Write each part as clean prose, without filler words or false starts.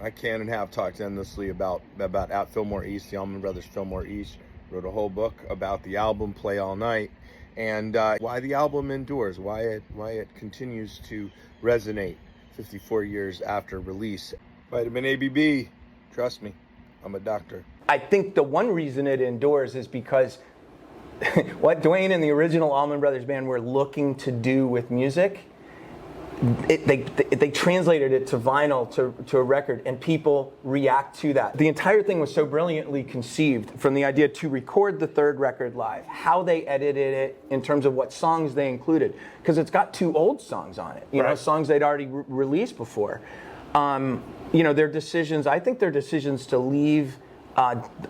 I can and have talked endlessly about at Fillmore East, the Allman Brothers Fillmore East. Wrote a whole book about the album Play All Night, and why the album endures, why it continues to resonate 54 years after release. Vitamin ABB, trust me, I'm a doctor. I think the one reason it endures is because what Duane and the original Allman Brothers Band were looking to do with music, they translated it to vinyl, to a record, and people react to that. The entire thing was so brilliantly conceived, from the idea to record the third record live, how they edited it in terms of what songs they included, because it's got 2 old songs on it, you know, songs they'd already released before. You know, their decisions, I think their decisions to leave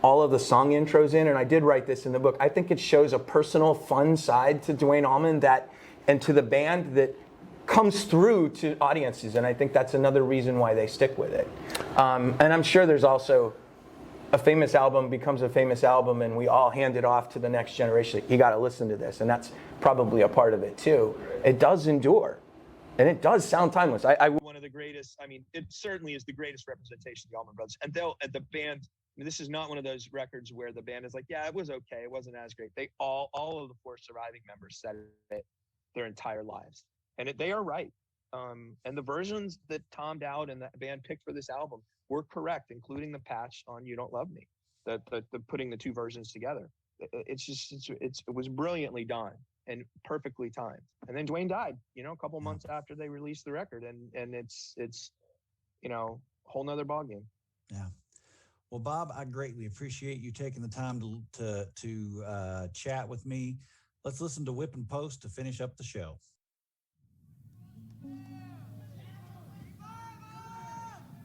all of the song intros in, and I did write this in the book, I think it shows a personal, fun side to Duane Allman and to the band that comes through to audiences, and I think that's another reason why they stick with it. And I'm sure there's also a famous album becomes a famous album, and we all hand it off to the next generation. You got to listen to this, and that's probably a part of it too. It does endure, and it does sound timeless. One of the greatest. I mean, it certainly is the greatest representation of the Allman Brothers, and the band. I mean, this is not one of those records where the band is like, yeah, it was okay, it wasn't as great. They all of the 4 surviving members said it their entire lives. And they are right. And the versions that Tom Dowd and that band picked for this album were correct, including the patch on "You Don't Love Me," the putting the 2 versions together. It was brilliantly done and perfectly timed. And then Duane died, you know, a couple months after they released the record, and it's you know, a whole nother ballgame. Yeah. Well, Bob, I greatly appreciate you taking the time to chat with me. Let's listen to Whip and Post to finish up the show.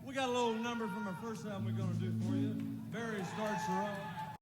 We got a little number from our first album we're going to do for you. Barry starts her off.